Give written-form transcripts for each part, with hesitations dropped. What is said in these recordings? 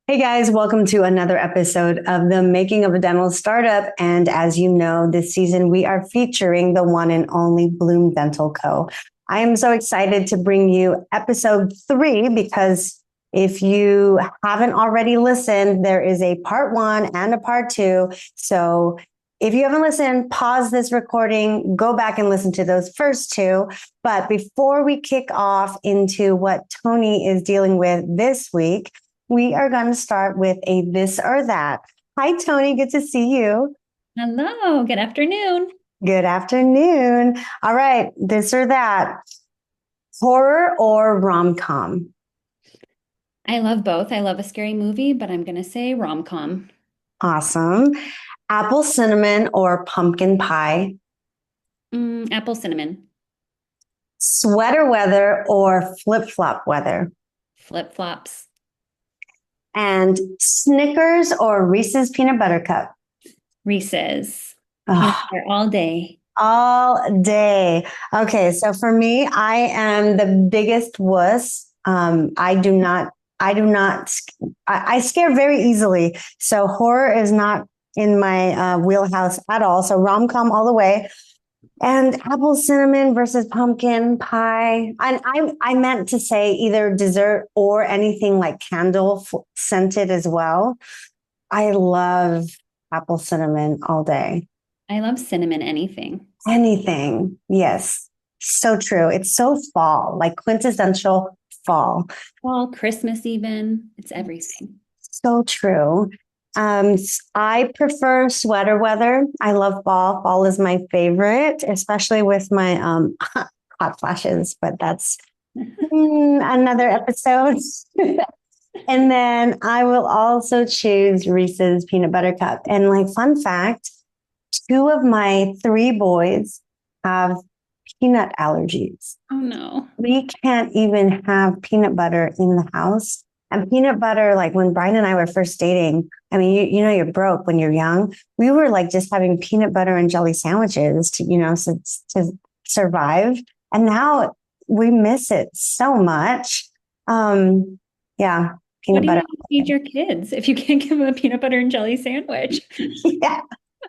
Hey guys, welcome to another episode of the Making of a Dental Startup. And as you know, this season we are featuring the one and only Bloom Dental Co. I am so excited to bring you episode 3 because if you haven't already listened, there is a part 1 and a part 2. So if you haven't listened, pause this recording, go back and listen to those first 2. But before we kick off into what Toni is dealing with this week, we are going to start with a this or that. Hi, Toni. Good to see you. Hello, good afternoon. Good afternoon. All right, this or that. Horror or rom-com? I love both. I love a scary movie, but I'm going to say rom-com. Awesome. Apple cinnamon or pumpkin pie? Apple cinnamon. Sweater weather or flip-flop weather? Flip-flops. And Snickers or Reese's peanut butter cup? Reese's. Peanut Oh, butter all day. all day. Okay, so for me, I am the biggest wuss. I scare very easily. So horror is not in my wheelhouse at all. So rom-com all the way. And apple cinnamon versus pumpkin pie. And I meant to say either dessert or anything like candle scented as well. I love apple cinnamon all day. I love cinnamon anything. Anything. Yes. So true. It's so fall, like quintessential fall. Fall, Christmas even. It's everything. So true. I prefer sweater weather. I love fall. Fall is my favorite, especially with my hot flashes, but that's another episode. And then I will also choose Reese's peanut butter cup. And like fun fact, 2 of my 3 boys have peanut allergies. Oh no. We can't even have peanut butter in the house. And peanut butter, like when Brian and I were first dating, I mean, you know, you're broke when you're young. We were like just having peanut butter and jelly sandwiches to, to survive. And now we miss it so much. Yeah, What peanut do butter. you feed your kids if you can't give them a peanut butter and jelly sandwich? Yeah,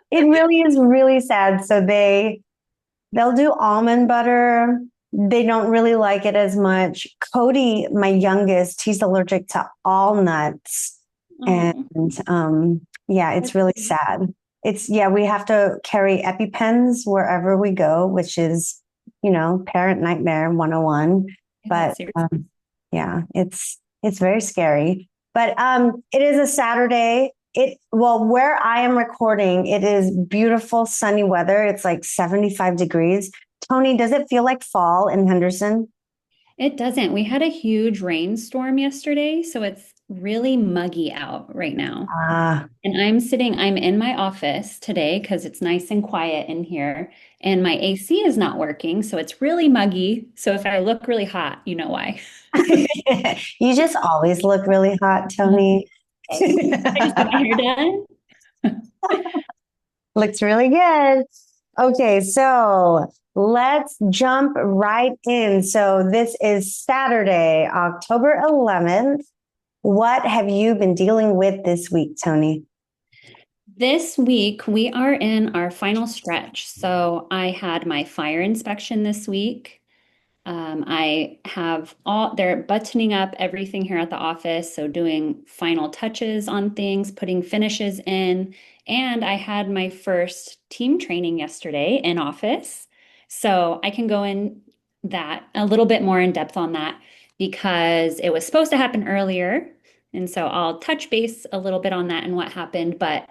it really is really sad. So they'll do almond butter. They don't really like it as much. Cody, my youngest, he's allergic to all nuts. And Oh, yeah, it's really sad. We have to carry EpiPens wherever we go, which is, parent nightmare 101. But that's seriously. yeah, it's very scary. But it is a Saturday. Where I am recording, it is beautiful sunny weather. It's like 75 degrees. Toni, does it feel like fall in Henderson? It doesn't. We had a huge rainstorm yesterday, so it's really muggy out right now. Ah, And I'm in my office today because it's nice and quiet in here, and my AC is not working, so it's really muggy. So if I look really hot, you know why. you just always look really hot, Toni. I just got my hair done. Looks really good. Okay, so let's jump right in. So this is Saturday, October 11th. What have you been dealing with this week, Toni? This week, we are in our final stretch. So I had my fire inspection this week. They're buttoning up everything here at the office. So doing final touches on things, putting finishes in. And I had my first team training yesterday in office. So I can go in that a little bit more in depth on that because it was supposed to happen earlier. And so I'll touch base a little bit on that and what happened. But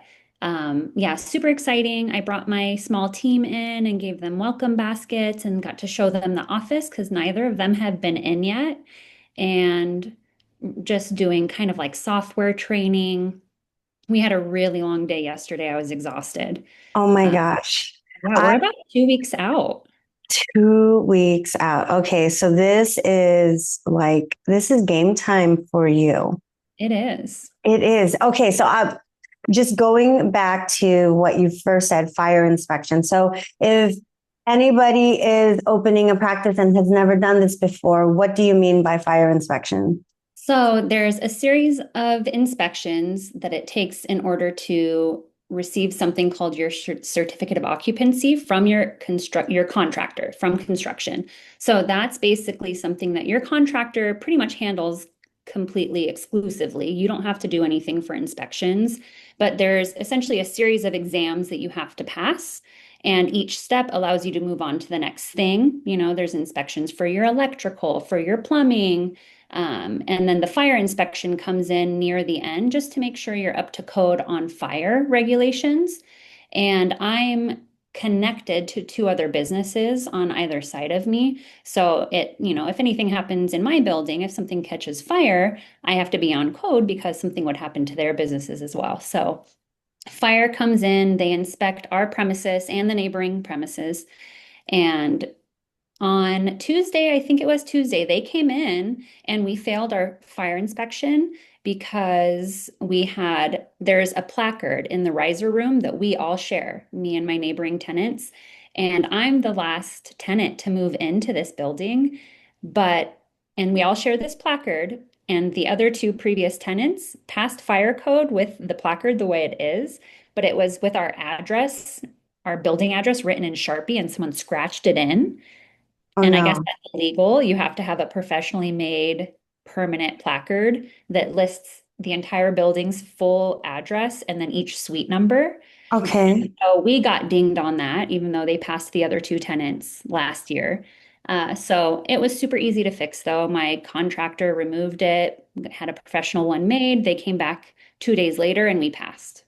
yeah, super exciting. I brought my small team in and gave them welcome baskets and got to show them the office because neither of them had been in yet. And just doing kind of like software training. We had a really long day yesterday. I was exhausted. Oh my Uh, gosh. yeah, we're I'm about 2 weeks out. 2 weeks out. Okay, so this is game time for you. It is. It is. Okay, so just going back to what you first said, fire inspection. So if anybody is opening a practice and has never done this before, what do you mean by fire inspection? So there's a series of inspections that it takes in order to receive something called your certificate of occupancy from your contractor from construction. So that's basically something that your contractor pretty much handles completely exclusively. You don't have to do anything for inspections, but there's essentially a series of exams that you have to pass. And each step allows you to move on to the next thing. There's inspections for your electrical, for your plumbing, and then the fire inspection comes in near the end just to make sure you're up to code on fire regulations. And I'm connected to two other businesses on either side of me. So if anything happens in my building, if something catches fire, I have to be on code because something would happen to their businesses as well. So fire comes in, they inspect our premises and the neighboring premises. And on Tuesday, I think it was Tuesday, they came in and we failed our fire inspection because there's a placard in the riser room that we all share, me and my neighboring tenants. And I'm the last tenant to move into this building, and we all share this placard. And the other two previous tenants passed fire code with the placard the way it is, but it was with our building address written in Sharpie, and someone scratched it in. Oh And I guess no. that's illegal. You have to have a professionally made permanent placard that lists the entire building's full address and then each suite number. Okay. So we got dinged on that, even though they passed the other two tenants last year. So it was super easy to fix, though. My contractor removed it, had a professional one made. They came back 2 days later and we passed.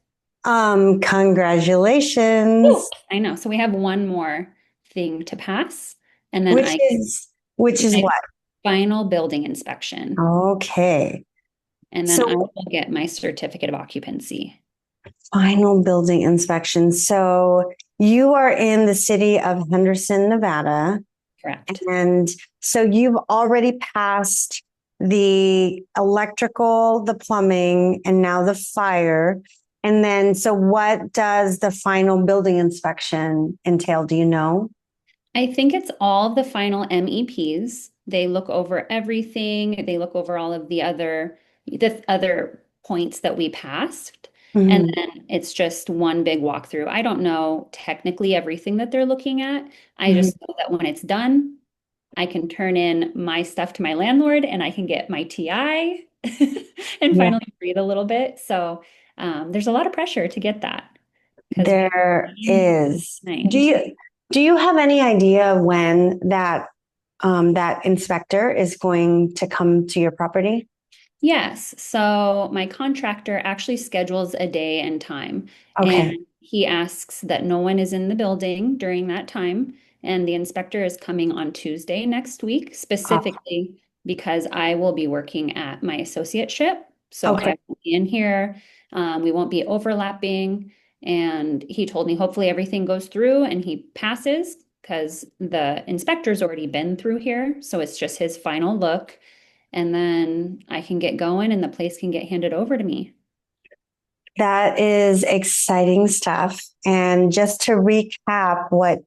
Ooh, Congratulations. I know. So we have one more thing to pass, and then Which I is which is my what? final building inspection, Okay. and then So I will get my certificate of occupancy. final building inspection. So you are in the city of Henderson, Nevada. Correct. And so you've already passed the electrical, the plumbing, and now the fire. And then, so what does the final building inspection entail? Do you know? I think it's all the final MEPs. They look over everything. They look over all of the other points that we passed. And Mhm. then it's just one big walkthrough. I don't know technically everything that they're looking at. I Mhm. just know that when it's done, I can turn in my stuff to my landlord and I can get my TI and Yeah, finally breathe a little bit. So there's a lot of pressure to get that because we there is. Do mind. you do you have any idea when that inspector is going to come to your property? Yes. So my contractor actually schedules a day and time, and Okay. he asks that no one is in the building during that time. And the inspector is coming on Tuesday next week, Oh, specifically because I will be working at my associateship. So okay. I will be in here. We won't be overlapping. And he told me hopefully everything goes through and he passes because the inspector's already been through here. So it's just his final look, and then I can get going and the place can get handed over to me. That is exciting stuff. And just to recap what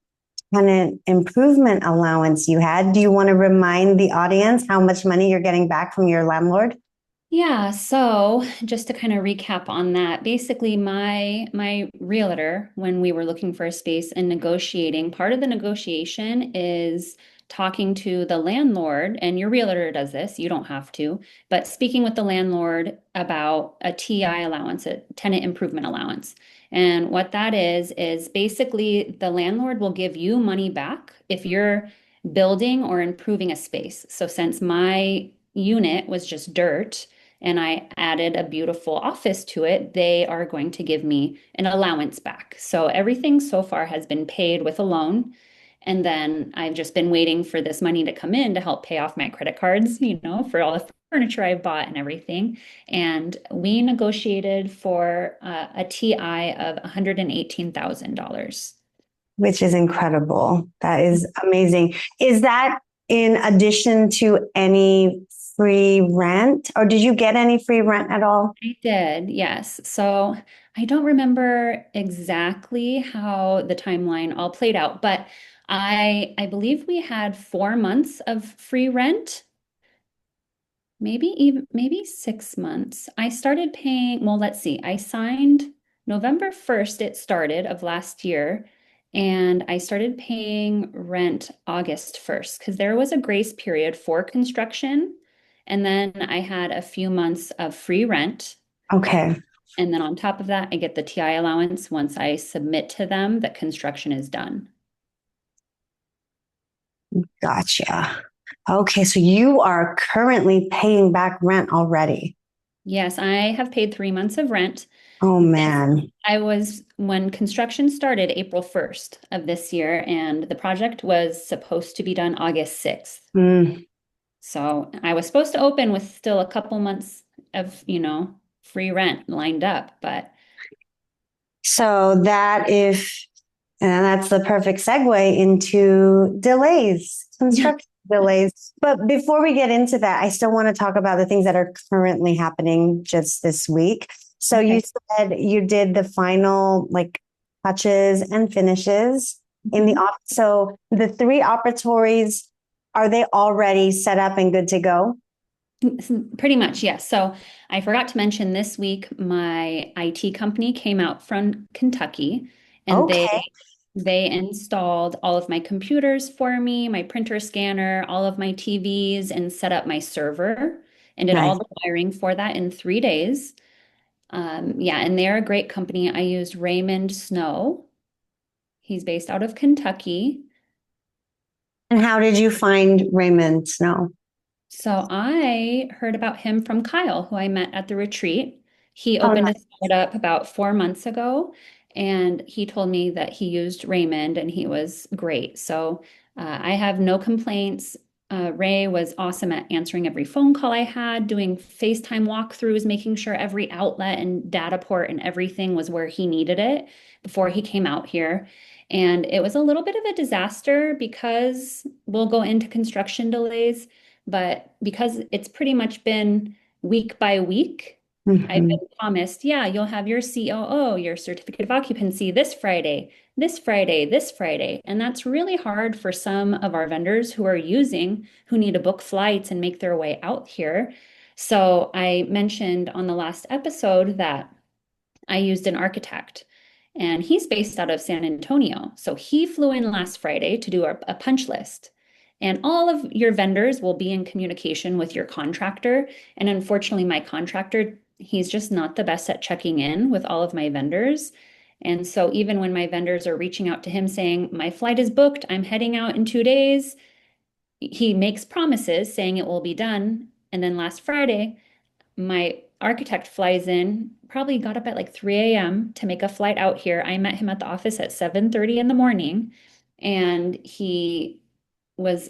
tenant improvement allowance you had, do you want to remind the audience how much money you're getting back from your landlord? Yeah, so just to kind of recap on that, basically my realtor, when we were looking for a space and negotiating, part of the negotiation is talking to the landlord, and your realtor does this, you don't have to, but speaking with the landlord about a TI allowance, a tenant improvement allowance. And what that is basically the landlord will give you money back if you're building or improving a space. So since my unit was just dirt, and I added a beautiful office to it, they are going to give me an allowance back. So everything so far has been paid with a loan. And then I've just been waiting for this money to come in to help pay off my credit cards, for all the furniture I've bought and everything. And we negotiated for a TI of $118,000. Which is incredible. That is amazing. Is that in addition to any free rent, or did you get any free rent at all? I did, yes. So I don't remember exactly how the timeline all played out, but I believe we had 4 months of free rent, maybe 6 months. I started paying, well, let's see. I signed November 1st, it started of last year, and I started paying rent August 1st because there was a grace period for construction. And then I had a few months of free rent. Okay, And then on top of that, I get the TI allowance once I submit to them that construction is done. gotcha. Okay, so you are currently paying back rent already. Yes, I have paid 3 months of rent. Oh This, man. I was, when construction started April 1st of this year, and the project was supposed to be done August 6th. Mm. So I was supposed to open with still a couple months of, free rent lined up, but So that if And that's the perfect segue into delays, construction delays. But before we get into that, I still want to talk about the things that are currently happening just this week. So you okay. said you did the final like touches and finishes in the Mhm. office. So the three operatories, are they already set up and good to go? Pretty much, yes. So I forgot to mention this week, my IT company came out from Kentucky and Okay, they installed all of my computers for me, my printer scanner, all of my TVs, and set up my server and did all nice. the wiring for that in 3 days. Yeah, and they're a great company. I used Raymond Snow. He's based out of Kentucky. And how did you find Raymond Snow? So I heard about him from Kyle, who I met at the retreat. He Oh, opened a startup about 4 months ago, and he told me that he used Raymond and he was great. So I have no complaints. Ray was awesome at answering every phone call I had, doing FaceTime walkthroughs, making sure every outlet and data port and everything was where he needed it before he came out here. And it was a little bit of a disaster because we'll go into construction delays. But because it's pretty much been week by week, I've mhm. been promised, yeah, you'll have your COO, your certificate of occupancy this Friday, this Friday, this Friday. And that's really hard for some of our vendors who need to book flights and make their way out here. So I mentioned on the last episode that I used an architect, and he's based out of San Antonio. So he flew in last Friday to do a punch list. And all of your vendors will be in communication with your contractor. And unfortunately, my contractor, he's just not the best at checking in with all of my vendors. And so even when my vendors are reaching out to him saying, my flight is booked, I'm heading out in 2 days, he makes promises saying it will be done. And then last Friday, my architect flies in, probably got up at like 3 a.m. to make a flight out here. I met him at the office at 7:30 in the morning, and was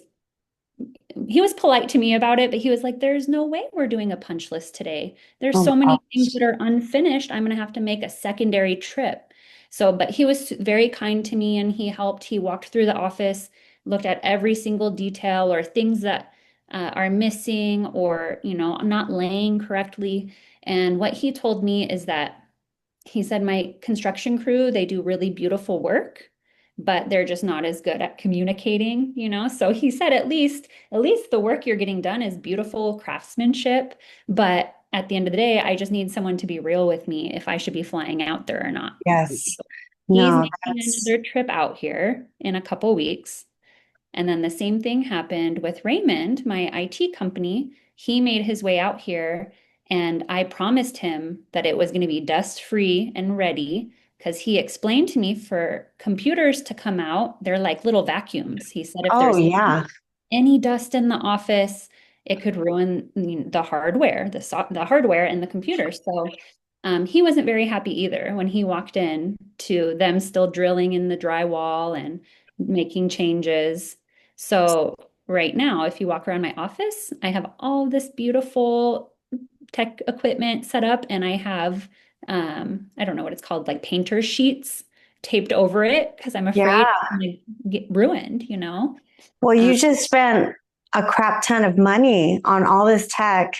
he was polite to me about it, but he was like, there's no way we're doing a punch list today. There's Oh so many things gosh. that are unfinished. I'm going to have to make a secondary trip. So, but he was very kind to me and he helped. He walked through the office, looked at every single detail or things that are missing or, not laying correctly. And what he told me is that he said, my construction crew, they do really beautiful work, but they're just not as good at communicating. So he said, at least the work you're getting done is beautiful craftsmanship. But at the end of the day, I just need someone to be real with me if I should be flying out there or not. Yes. He's No, making that's another trip out here in a couple weeks. And then the same thing happened with Raymond, my IT company. He made his way out here, and I promised him that it was going to be dust free and ready because he explained to me for computers to come out, they're like little vacuums. He said if oh there's yeah. any dust in the office, it could ruin the hardware, the hardware in the computer. So he wasn't very happy either when he walked in to them still drilling in the drywall and making changes. So right now, if you walk around my office, I have all this beautiful tech equipment set up, and I have I don't know what it's called, like painter sheets taped over it because I'm afraid Yeah. it's gonna get ruined. Well, Um, you just spent a crap ton of money on all this tech.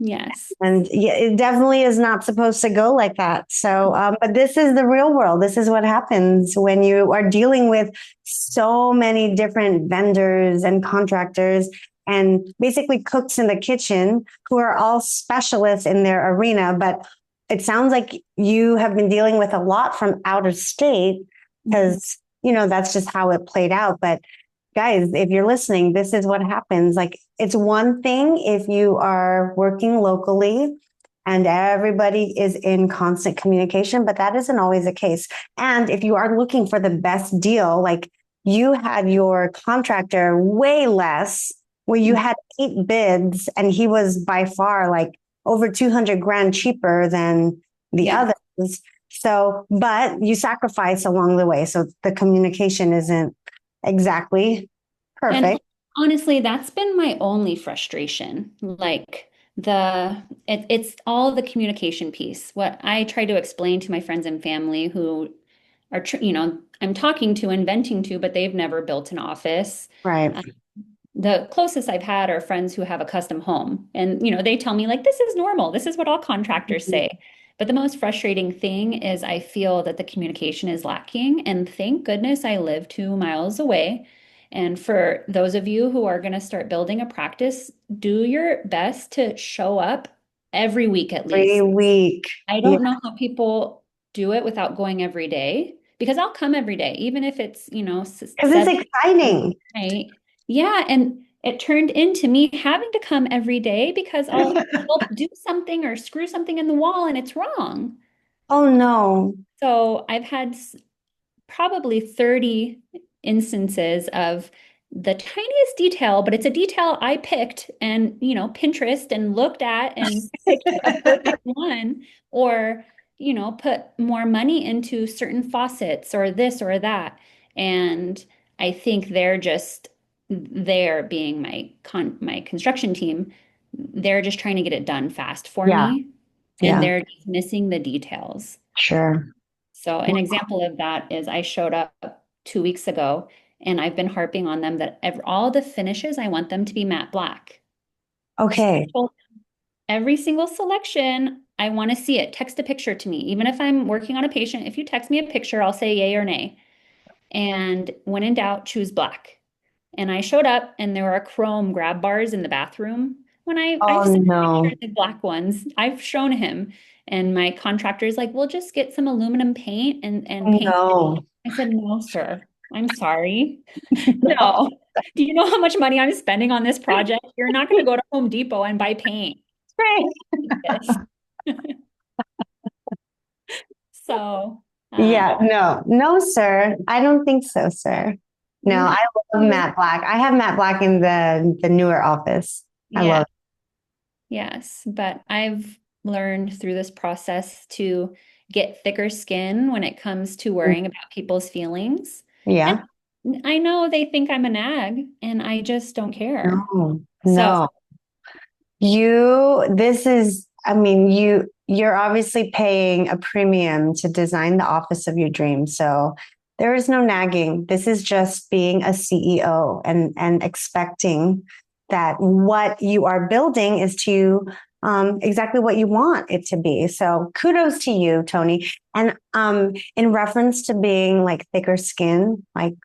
Yes. And yeah, it definitely is not supposed to go like that. So, but this is the real world. This is what happens when you are dealing with so many different vendors and contractors and basically cooks in the kitchen who are all specialists in their arena. But it sounds like you have been dealing with a lot from out of state because, that's just how it played out. But guys, if you're listening, this is what happens. Like, it's one thing if you are working locally and everybody is in constant communication, but that isn't always the case. And if you are looking for the best deal, like you had your contractor way less, where you had 8 bids and he was by far like over 200 grand cheaper than the Yeah. others. So, but you sacrifice along the way. So the communication isn't exactly And perfect. honestly, that's been my only frustration. Like it's all the communication piece. What I try to explain to my friends and family who are, I'm talking to and venting to, but they've never built an office. Right. The closest I've had are friends who have a custom home. And, they tell me, like, this is normal. This is what all contractors say. But the most frustrating thing is I feel that the communication is lacking. And thank goodness I live 2 miles away. And for those of you who are going to start building a practice, do your best to show up every week at Every least. week. I Yeah. don't know how people do it without going every day because I'll come every day, even if it's, Because it's 7 exciting. night. Yeah, and it turned into me having to come every day because I'll help do something or screw something in the wall and it's wrong. Oh no. So I've had probably 30 instances of the tiniest detail, but it's a detail I picked and, Pinterest and looked at and picked a perfect one, or, put more money into certain faucets or this or that. And I think they're being my construction team, they're just trying to get it done fast for Yeah. me, and Yeah. they're just missing the details. Sure. So an example of that is I showed up 2 weeks ago and I've been harping on them that all the finishes, I want them to be matte black. So I Okay. told every single selection, I want to see it. Text a picture to me. Even if I'm working on a patient, if you text me a picture, I'll say yay or nay. And when in doubt, choose black. And I showed up and there were chrome grab bars in the bathroom. When I've Oh sent a no. picture of the black ones, I've shown him. And my contractor is like, we'll just get some aluminum paint and paint it. No. I said, no, sir. I'm sorry. No. Do you know how much money I'm spending on this project? You're not going to go to Home Depot and buy paint. Right. Yes. So, Yeah. No. No, sir. I don't think so, sir. No, you have I love to, matte black. I have matte black in the newer office. I yeah, love yes. But I've learned through this process to get thicker skin when it comes to it. worrying about people's feelings. And Yeah. I know they think I'm a nag, and I just don't care. No. So, No. I mean, you're obviously paying a premium to design the office of your dreams. So there is no nagging. This is just being a CEO and expecting that what you are building is to exactly what you want it to be. So kudos to you, Toni. And in reference to being like thicker skin, like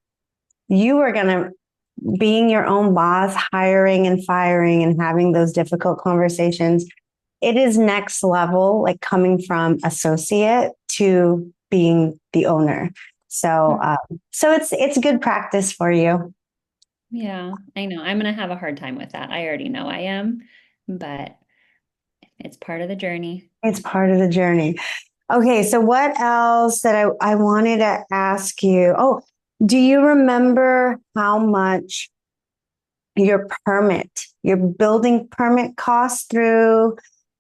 you are gonna being your own boss, hiring and firing and having those difficult conversations, it is next level, like coming from associate to being the owner. So, so it's good practice for you. yeah, I know. I'm going to have a hard time with that. I already know I am, but it's part of the journey. It's part of the journey. Okay, so what else that I wanted to ask you? Oh, do you remember how much your building permit costs through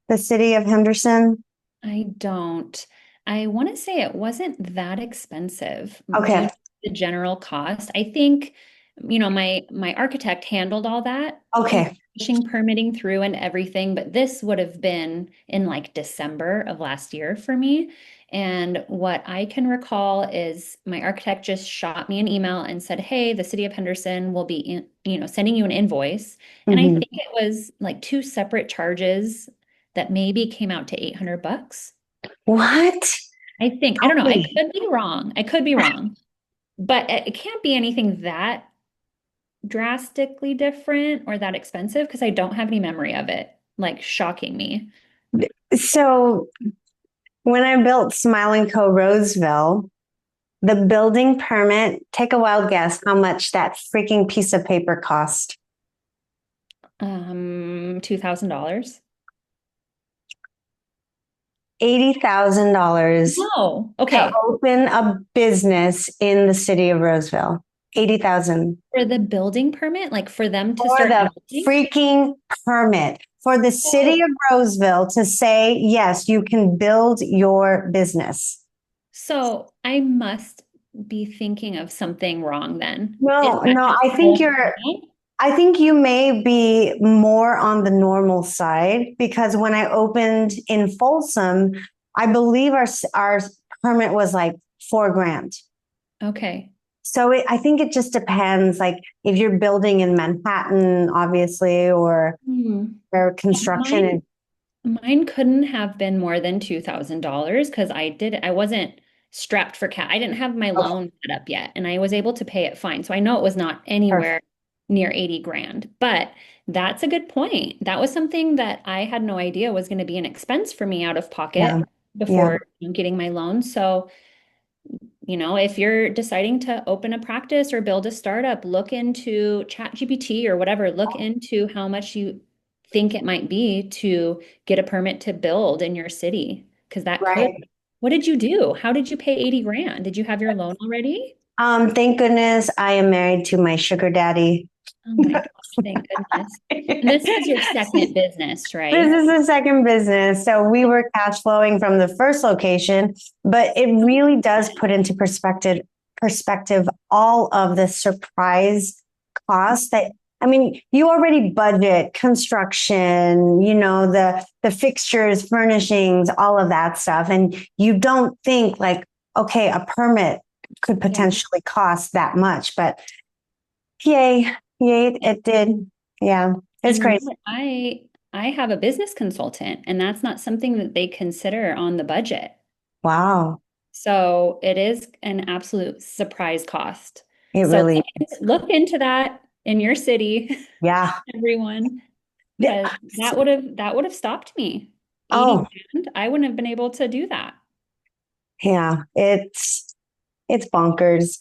the city of Henderson? I don't. I want to say it wasn't that expensive due Okay. to the general cost. I think, my architect handled all that, Okay. pushing permitting through and everything, but this would have been in like December of last year for me. And what I can recall is my architect just shot me an email and said, "Hey, the city of Henderson will be sending you an invoice." And I Mhm. think it was like two separate charges. that maybe came out to 800 bucks. What? I think, I don't know, I Tony, could be wrong. I could be wrong, but it can't be anything that drastically different or that expensive because I don't have any memory of it, like shocking me. so when I built Smile and Co. Roseville, the building permit, take a wild guess how much that freaking piece of paper cost. $2,000. $80,000 No. to Okay. open a business in the city of Roseville. 80,000 For the building permit, like for them to for start the building. freaking permit for the city So, of Roseville to say, yes, you can build your business. so I must be thinking of something wrong then. Is No, that no, just I think all you're, bad? I think you may be more on the normal side because when I opened in Folsom, I believe our permit was like 4 grand. Okay. So I think it just depends, like if you're building in Manhattan, obviously, Hmm. or construction. Mine Mine couldn't have been more than $2,000 because I wasn't strapped for cash. I didn't have my Okay, loan set up yet and I was able to pay it fine. So I know it was not anywhere perfect. near 80 grand, but that's a good point. That was something that I had no idea was going to be an expense for me out of Yeah, pocket yeah, before getting my loan. So if you're deciding to open a practice or build a startup, look into ChatGPT or whatever, look into how much you think it might be to get a permit to build in your city. Because that could, right. what did you do? How did you pay 80 grand? Did you have your loan already? Thank goodness I am married to my sugar daddy. Oh my gosh, thank goodness. And this was your second business, This right? is the second business. So we were cash flowing from the first location, but it really does put into perspective all of the surprise costs that I mean, you already budget construction, the fixtures, furnishings, all of that stuff. And you don't think like, okay, a permit could Yeah. potentially cost that much, but yay, yay, it did. Yeah, it's And crazy. remember, I have a business consultant, and that's not something that they consider on the budget. Wow. So it is an absolute surprise cost. It So really is. look into that in your city, Yeah. everyone, Yeah. because that would have stopped me. 80 Oh, grand, I wouldn't have been able to do that. yeah. It's bonkers.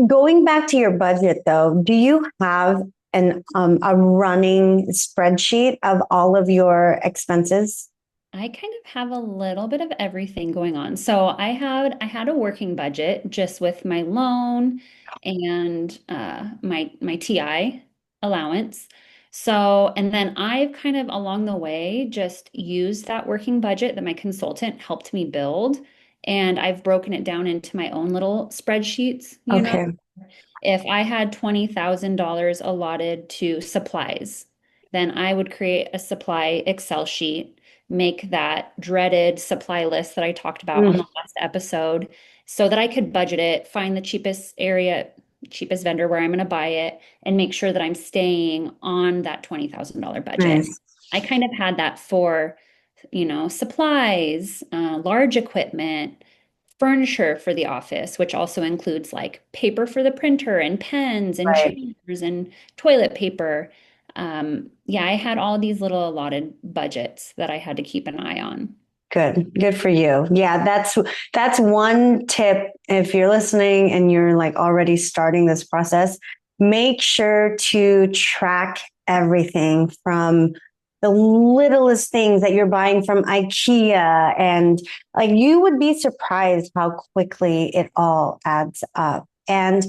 Going back to your budget though, do you have an a running spreadsheet of all of your expenses? I kind of have a little bit of everything going on. So I had a working budget just with my loan and my TI allowance. So and then I've kind of along the way just used that working budget that my consultant helped me build, and I've broken it down into my own little spreadsheets, Okay. if I had $20,000 allotted to supplies, then I would create a supply Excel sheet, make that dreaded supply list that I talked about on the Mm, last episode so that I could budget it, find the cheapest area, cheapest vendor where I'm going to buy it, and make sure that I'm staying on that $20,000 budget. nice. I kind of had that for, supplies, large equipment, furniture for the office, which also includes like paper for the printer and pens and Right. chairs and toilet paper. Yeah, I had all these little allotted budgets that I had to keep an eye on. Good. Good for you. Yeah, that's one tip if you're listening and you're like already starting this process, make sure to track everything from the littlest things that you're buying from IKEA and like you would be surprised how quickly it all adds up. And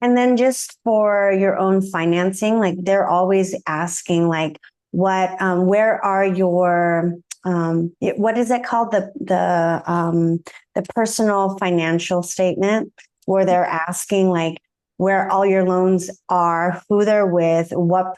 then just for your own financing, like they're always asking like where are your what is it called the personal financial statement where they're asking like where all your loans are, who they're with, what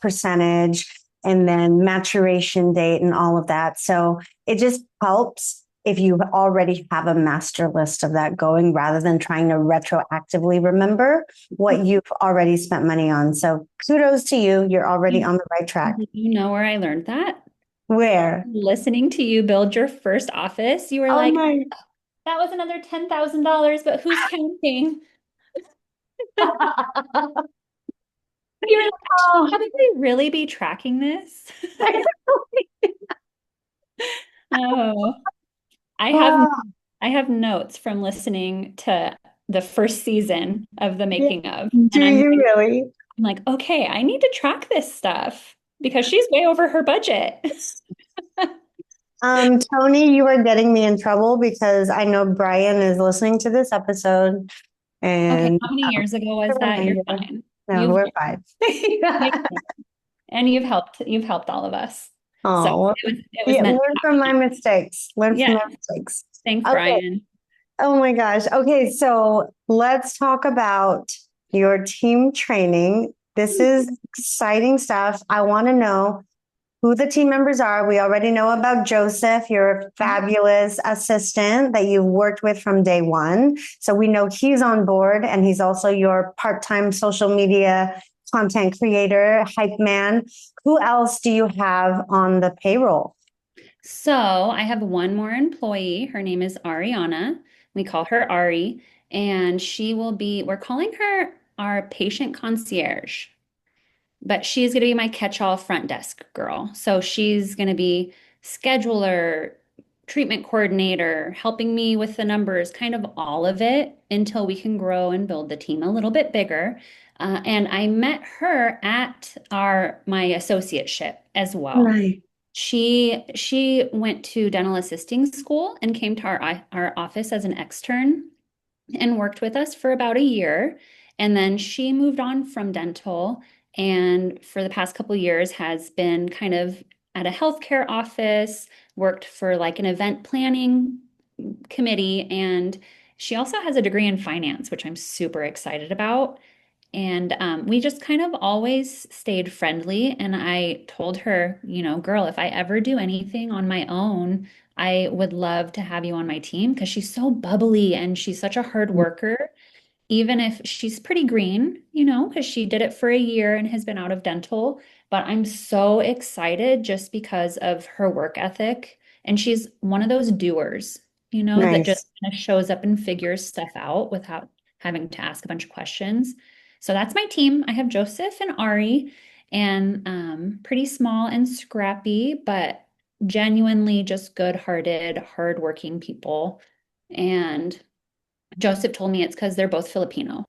percentage, and then maturation date and all of that. So it just helps if you already have a master list of that going rather than trying to retroactively remember what you've already spent money on. So kudos to you. You're already on the right track. Do you know where I learned that? Where? Listening to you build your first office, you were Oh like, my. that was another $10,000, but who's counting? You were like, I should Oh. probably really be tracking this. Oh, I have Oh, I have notes from listening to the first season of the yeah. making of, Do and you really? I'm like, okay, I need to track this stuff because she's way over her budget. Tony, you are getting me in trouble because I know Brian is listening to this episode Okay, and how many years ago a was that? You're reminder. fine. No, You've we're fine. you've and you've helped all of us. So Oh, it was yeah, meant learn to from my happen. mistakes. Learn from Yeah. my mistakes. Thanks, Okay. Brian. Oh my gosh. Okay, so let's talk about your team training. This is exciting stuff. I want to know who the team members are. We already know about Joseph, your fabulous assistant that you've worked with from day one. So we know he's on board and he's also your part-time social media content creator, hype man. Who else do you have on the payroll? So I have one more employee. Her name is Ariana. We call her Ari, and we're calling her our patient concierge, but she's going to be my catch-all front desk girl. So she's going to be scheduler, treatment coordinator, helping me with the numbers, kind of all of it until we can grow and build the team a little bit bigger. And I met her at my associateship as well. Nice. She went to dental assisting school and came to our office as an extern and worked with us for about a year. And then she moved on from dental and for the past couple of years has been kind of at a healthcare office, worked for like an event planning committee, and she also has a degree in finance, which I'm super excited about. And we just kind of always stayed friendly. And I told her, girl, if I ever do anything on my own, I would love to have you on my team because she's so bubbly and she's such a hard worker even if she's pretty green, because she did it for a year and has been out of dental. But I'm so excited just because of her work ethic. And she's one of those doers, that just Nice. kind of shows up and figures stuff out without having to ask a bunch of questions. So that's my team. I have Joseph and Ari, and pretty small and scrappy, but genuinely just good-hearted, hardworking people. And Joseph told me it's because they're both Filipino.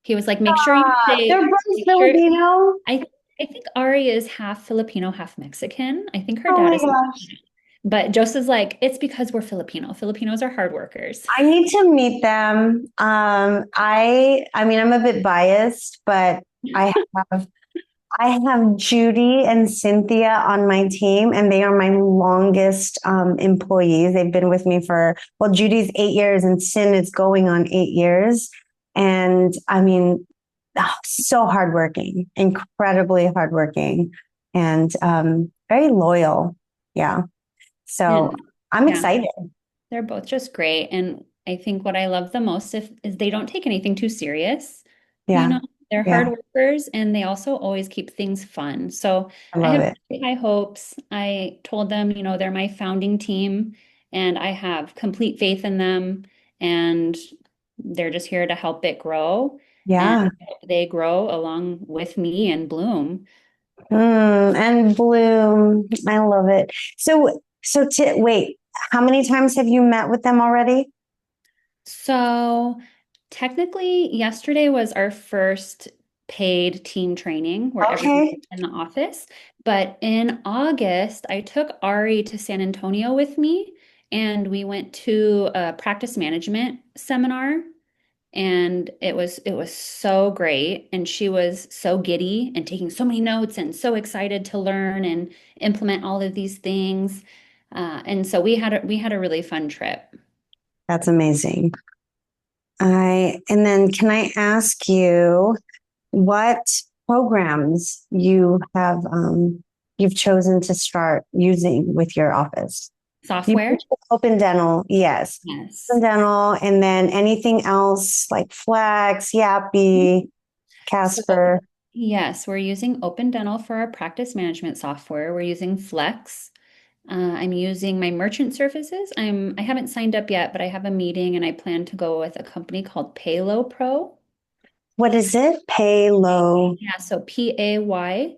He was like, They're both make sure. Filipino. I I think Ari is half Filipino, half Mexican. I think her Oh dad my is gosh. Mexican. But Joseph's like, it's because we're Filipino. Filipinos are hard workers. I need to meet them. I mean, I'm a bit biased, but I have I have Judy and Cynthia on my team, and they are my longest employees. They've been with me well, Judy's 8 years and Cyn is going on 8 years. And I mean, so hardworking, incredibly hardworking, and very loyal. Yeah. So And I'm yeah, excited. they're both just great. And I think what I love the most is they don't take anything too serious. You Yeah. know, they're hard Yeah. workers and they also always keep things fun. So I I love have it. really high hopes. I told them, they're my founding team and I have complete faith in them and they're just here to help it grow. And Yeah. they grow along with me and bloom. And Bloom. I love it. Wait, how many times have you met with them already? So technically, yesterday was our first paid team training where everyone's Okay. in the office. But in August, I took Ari to San Antonio with me, and we went to a practice management seminar. And it was so great. And she was so giddy and taking so many notes and so excited to learn and implement all of these things. And so we had a really fun trip. That's amazing. And then can I ask you what programs you've chosen to start using with your office? You Software? mentioned Open Dental, yes. Open Yes. Dental, and then anything else like Flex, Yappy, So Casper. Yes, we're using Open Dental for our practice management software. We're using Flex. I'm using my merchant services. I haven't signed up yet, but I have a meeting and I plan to go with a company called Paylo Pro. What is it? Pay low. Yeah, so Paylo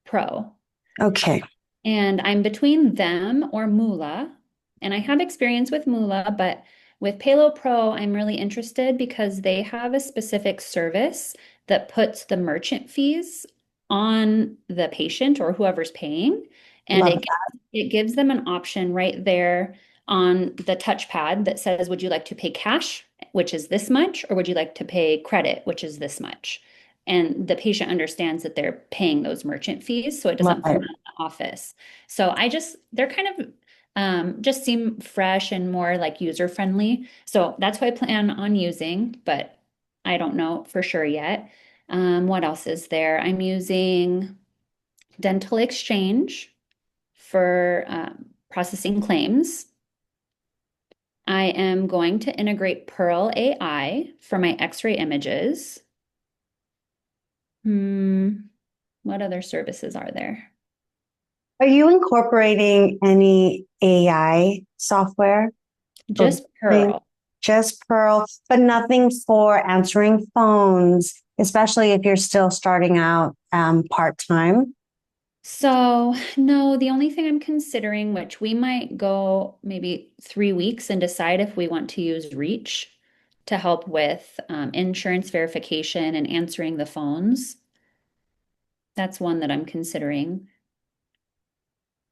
Pro. Okay. And I'm between them or Moolah. And I have experience with Moolah, but with Palo Pro, I'm really interested because they have a specific service that puts the merchant fees on the patient or whoever's paying. And Love it gives them an option right there on the touchpad that says, would you like to pay cash, which is this much, or would you like to pay credit, which is this much? And the patient understands that they're paying those merchant fees, so it love doesn't come it. out of the office. So they're kind of just seem fresh and more like user friendly. So that's what I plan on using, but I don't know for sure yet. What else is there? I'm using Dental Exchange for processing claims. I am going to integrate Pearl AI for my X-ray images. Hmm, what other services are there? Are you incorporating any AI software or Just thing? Pearl. Just Pearl, but nothing for answering phones, especially if you're still starting out part-time? So, no, the only thing I'm considering, which we might go maybe 3 weeks and decide if we want to use Reach to help with insurance verification and answering the phones. That's one that I'm considering.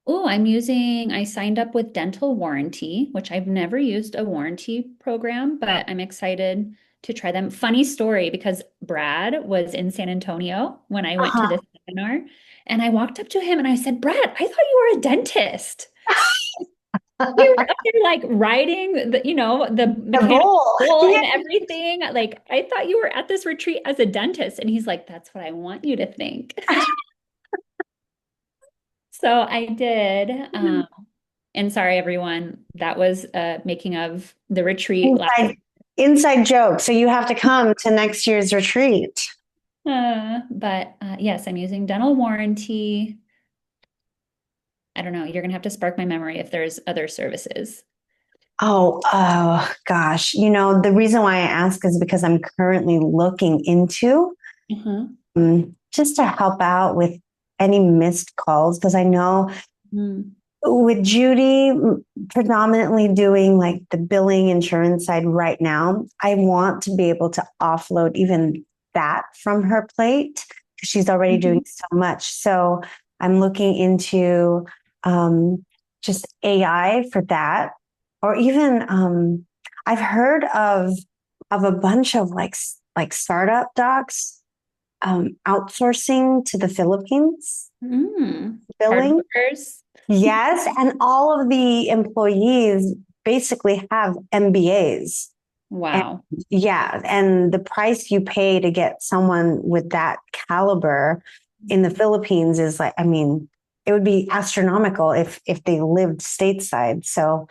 Oh, I signed up with Dental Warranty, which I've never used a warranty program, but I'm excited to try them. Funny story because Brad was in San Antonio when I went to Uh-huh. this seminar, and I walked up to him and I said, Brad, I thought you were a dentist. We were up there like riding the The mechanical bowl. bull Yeah. and everything. Like, I thought you were at this retreat as a dentist. And he's like, that's what I want you to think. So I did. And sorry, everyone, that was making of the retreat last. Inside joke. So you have to come to next year's retreat. But yes, I'm using dental warranty. I don't know. You're gonna have to spark my memory if there's other services. Oh, gosh. The reason why I ask is because I'm currently looking into Uh-huh. just to help out with any missed calls because I know Mm. with Judy predominantly doing like the billing insurance side right now, I want to be able to offload even that from her plate because she's already doing Mhm. so much. So I'm looking into um, just AI for that, or even I've heard of a bunch of like startup docs outsourcing to the Philippines Hard billing. workers. Yes, and all of the employees basically have MBAs. And Wow. yeah, and the price you pay to get someone with that caliber in the Philippines is like, I mean, it would be astronomical if they lived stateside. So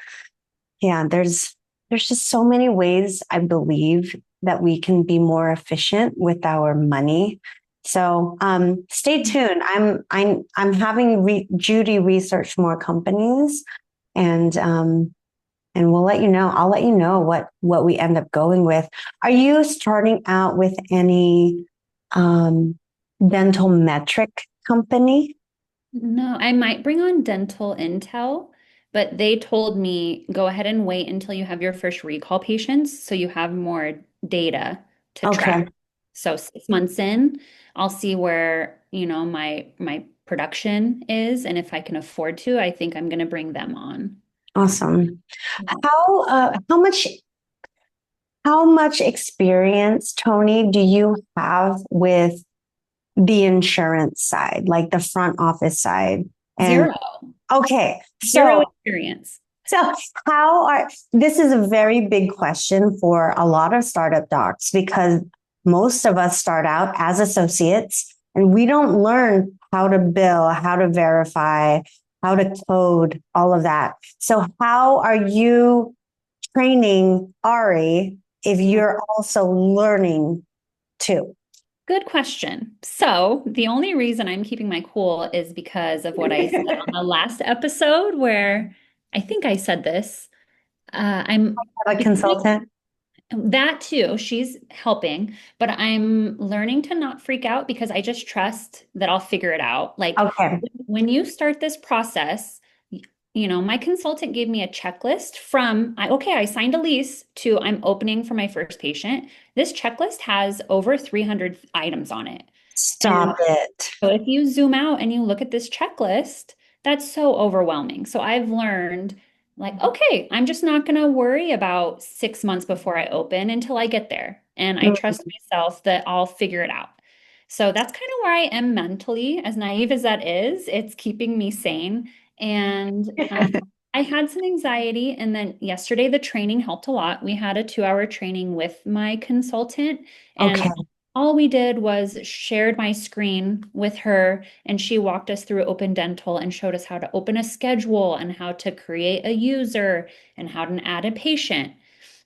yeah, there's just so many ways I believe that we can be more efficient with our money. So stay tuned. I'm having Judy research more companies, and we'll let you know. I'll let you know what we end up going with. Are you starting out with any um, dental metric company? No, I might bring on dental intel, but they told me go ahead and wait until you have your first recall patients so you have more data to track. Okay, So 6 months in, I'll see where, my production is, and if I can afford to, I think I'm going to bring them on. awesome. Yeah. How much experience, Tony, do you have with the insurance side, like the front office side? And Zero, okay, zero so experience. so this is a very big question for a lot of startup docs because most of us start out as associates and we don't learn how to bill, how to verify, how to code, all of that. So how are you training Ari if you're also learning too? Good question. So, the only reason I'm keeping my cool is because of what I said on the last episode, where I think I said this. I'm A because consultant? that too, she's helping, but I'm learning to not freak out because I just trust that I'll figure it out. Like Okay. when you start this process, my consultant gave me a checklist from okay, I signed a lease to I'm opening for my first patient. This checklist has over 300 items on it. And Stop it. so if you zoom out and you look at this checklist, that's so overwhelming. So I've learned, like, okay, I'm just not going to worry about 6 months before I open until I get there. And I Mm. trust myself that I'll figure it out. So that's kind of where I am mentally, as naive as that is. It's keeping me sane. And I had some anxiety. And then yesterday, the training helped a lot. We had a 2-hour training with my consultant. Okay. And all we did was shared my screen with her, and she walked us through Open Dental and showed us how to open a schedule and how to create a user and how to add a patient.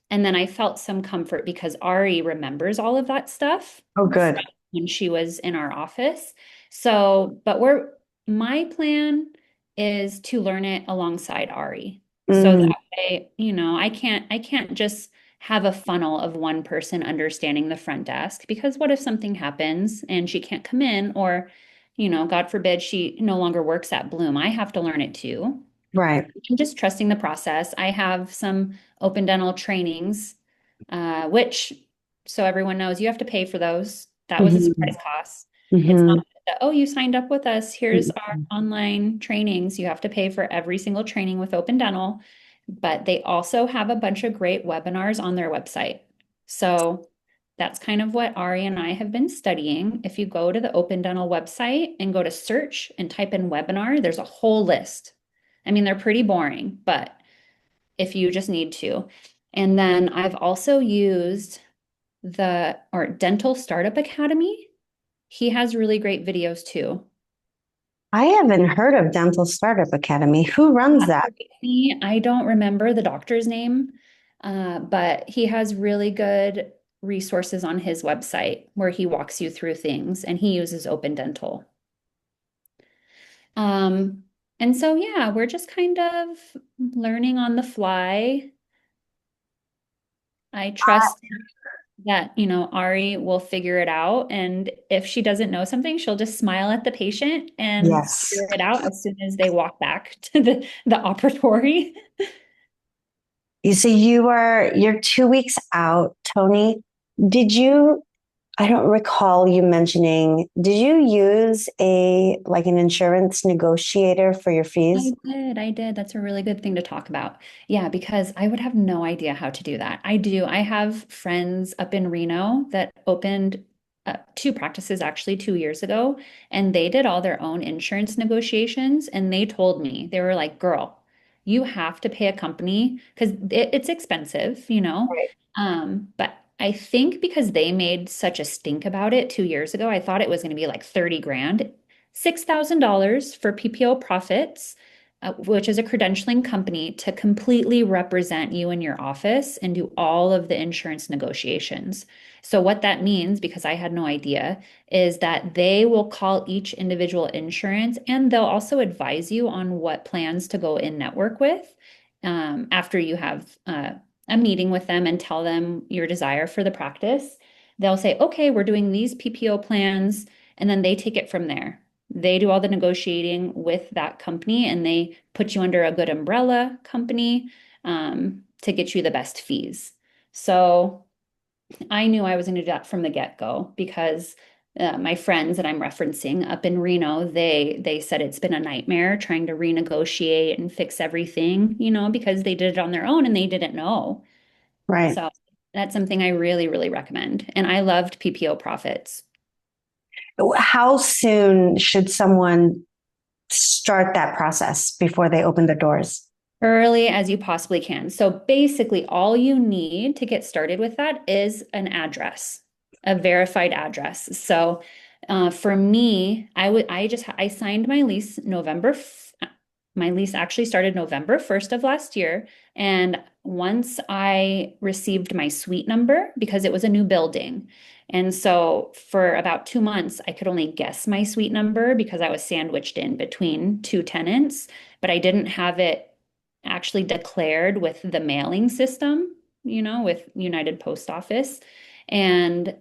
And then I felt some comfort because Ari remembers all of that stuff Oh, from good. when she was in our office. So, but my plan is to learn it alongside Ari. So Mm, that way, I can't just have a funnel of one person understanding the front desk because what if something happens and she can't come in or, God forbid she no longer works at Bloom. I have to learn it too. right. I'm just trusting the process. I have some open dental trainings, which, so everyone knows, you have to pay for those. That was a Hmm. surprise cost. It's not Hmm. that, oh, you signed up with us. Here's our online trainings. You have to pay for every single training with open dental, but they also have a bunch of great webinars on their website. So that's kind of what Ari and I have been studying. If you go to the Open Dental website and go to search and type in webinar, there's a whole list. I mean, they're pretty boring, but if you just need to. And then I've also used or Dental Startup Academy. He has really great videos too. I haven't heard of Dental Startup Academy. Who runs that? I don't remember the doctor's name, but he has really good resources on his website where he walks you through things and he uses Open Dental. Um, and so, yeah, we're just kind of learning on the fly. I trust that, Ari will figure it out. And if she doesn't know something, she'll just smile at the patient and Yes. figure it out as soon as they walk back to the operatory. You see, you're 2 weeks out, Tony. Did you, I don't recall you mentioning, did you use an insurance negotiator for your fees? I did. That's a really good thing to talk about. Yeah, because I would have no idea how to do that. I do. I have friends up in Reno that opened two practices actually 2 years ago, and they did all their own insurance negotiations. And they told me, they were like, girl, you have to pay a company because it's expensive. Right. But I think because they made such a stink about it 2 years ago, I thought it was going to be like 30 grand. $6,000 for PPO Profits, which is a credentialing company to completely represent you in your office and do all of the insurance negotiations. So, what that means, because I had no idea, is that they will call each individual insurance and they'll also advise you on what plans to go in network with after you have a meeting with them and tell them your desire for the practice. They'll say, okay, we're doing these PPO plans, and then they take it from there. They do all the negotiating with that company and they put you under a good umbrella company to get you the best fees. So I knew I was going to do that from the get-go because my friends that I'm referencing up in Reno, they said it's been a nightmare trying to renegotiate and fix everything, because they did it on their own and they didn't know. Right. So that's something I really, really recommend. And I loved PPO Profits. How soon should someone start that process before they open the doors? Early as you possibly can. So basically, all you need to get started with that is an address, a verified address. So for me, I signed my lease November my lease actually started November 1st of last year. And once I received my suite number, because it was a new building. And so for about 2 months, I could only guess my suite number because I was sandwiched in between two tenants, but I didn't have it actually declared with the mailing system, with United Post Office. And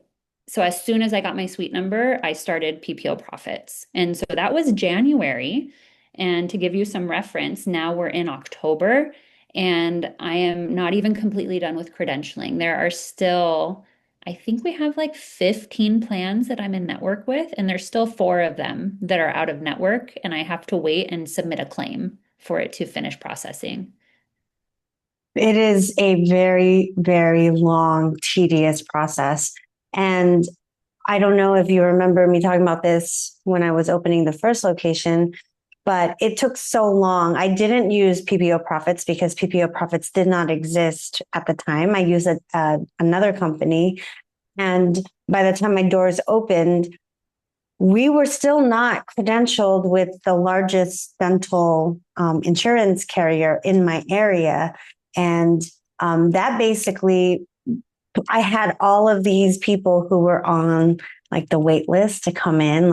so as soon as I got my suite number, I started PPO profits. And so that was January. And to give you some reference, now we're in October and I am not even completely done with credentialing. There are still, I think we have like 15 plans that I'm in network with, and there's still four of them that are out of network, and I have to wait and submit a claim for it to finish processing. It is a very, very long, tedious process. And I don't know if you remember me talking about this when I was opening the first location, but it took so long. I didn't use PPO Profits because PPO Profits did not exist at the time. I used another company. And by the time my doors opened, we were still not credentialed with the largest dental insurance carrier in my area. And that basically, I had all of these people who were on like the wait list to come in.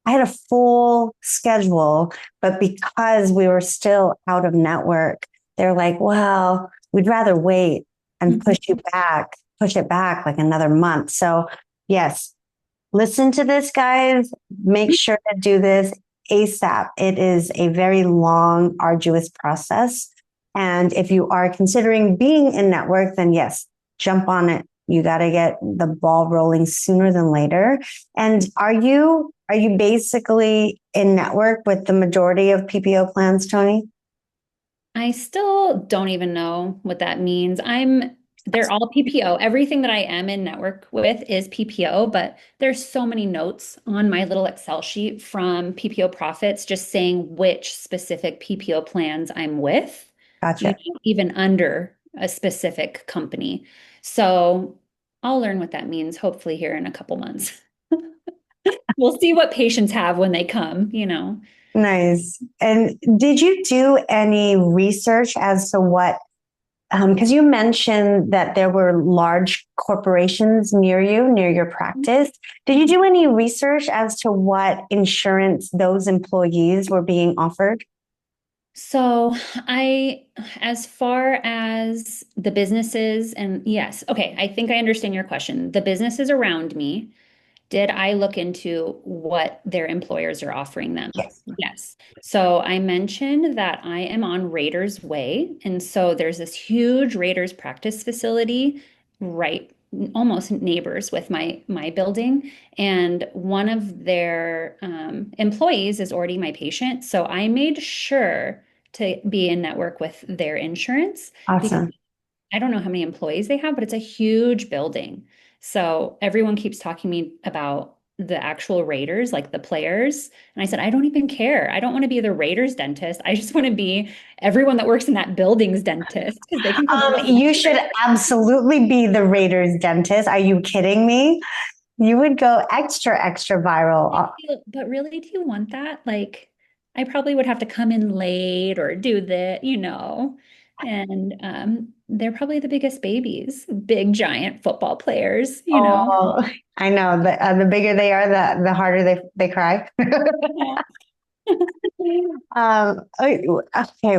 I had a full schedule, but because we were still out of network, they're like, well, we'd rather wait and push it back like another month. So yes, listen to this, guys. Make sure to do this ASAP. It is a very long, arduous process. And if you are considering being in network, then yes, jump on it. You got to get the ball rolling sooner than later. And are you basically in network with the majority of PPO plans, Toni? I still don't even know what that means. They're all PPO. Everything that I am in network with is PPO, but there's so many notes on my little Excel sheet from PPO profits just saying which specific PPO plans I'm with, Gotcha. even under a specific company. So I'll learn what that means hopefully here in a couple months. We'll see what patients have when they come. Nice. And did you do any research as to what, because you mentioned that there were large corporations near you, near your practice. Did you do any research as to what insurance those employees were being offered? So as far as the businesses, and yes, okay, I think I understand your question. The businesses around me, did I look into what their employers are offering them? Yes. Yes. So I mentioned that I am on Raiders Way. And so there's this huge Raiders practice facility right almost neighbors with my building. And one of their employees is already my patient. So I made sure to be in network with their insurance because Awesome. I don't know how many employees they have, but it's a huge building. So everyone keeps talking to me about the actual Raiders, like the players. And I said, I don't even care. I don't want to be the Raiders dentist. I just want to be everyone that works in that building's dentist because they can come to my You should insurance. absolutely be the Raiders dentist. Are you kidding me? You would go extra, extra viral. But really, do you want that? Like, I probably would have to come in late or do that. And they're probably the biggest babies, big giant football players. Oh, I know. The bigger they are, the harder they cry. Yeah. Okay,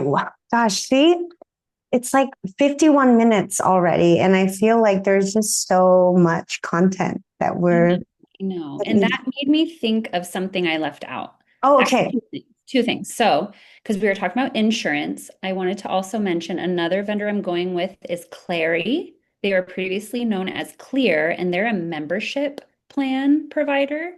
gosh, see, it's like 51 minutes already, and I feel like there's just so much content that I know, we're. I know. And that made me think of something I left out. Oh, Actually, okay. two things. So, because we were talking about insurance, I wanted to also mention another vendor I'm going with is Clary. They were previously known as Clear, and they're a membership plan provider.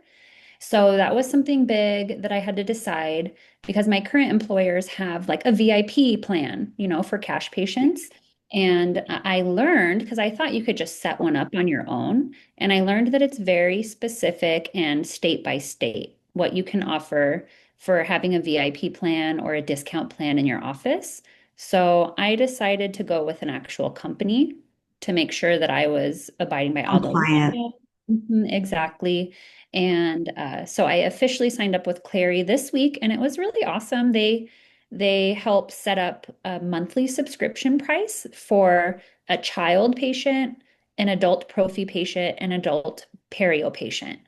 So that was something big that I had to decide because my current employers have like a VIP plan, for cash patients. And I learned because I thought you could just set one up on your own. And I learned that it's very specific and state by state what you can offer for having a VIP plan or a discount plan in your office. So I decided to go with an actual company to make sure that I was abiding by all the Compliant. laws. Exactly. And so I officially signed up with Clary this week, and it was really awesome. They help set up a monthly subscription price for a child patient, an adult prophy patient, an adult perio patient.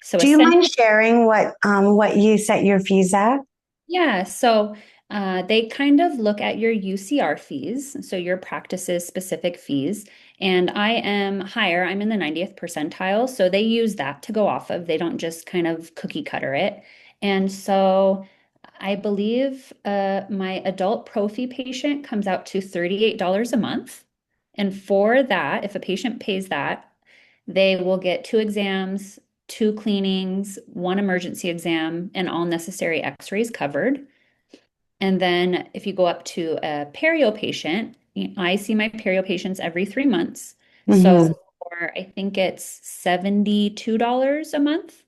So Do you mind essentially, sharing what you set your fees at? yeah, so they kind of look at your UCR fees, so your practice's specific fees. And I am higher, I'm in the 90th percentile, so they use that to go off of. They don't just kind of cookie cutter it. And so I believe my adult prophy patient comes out to $38 a month. And for that, if a patient pays that, they will get two exams, two cleanings, one emergency exam, and all necessary x-rays covered. And then if you go up to a perio patient, I see my perio patients every 3 months. So Hmm. for I think it's $72 a month,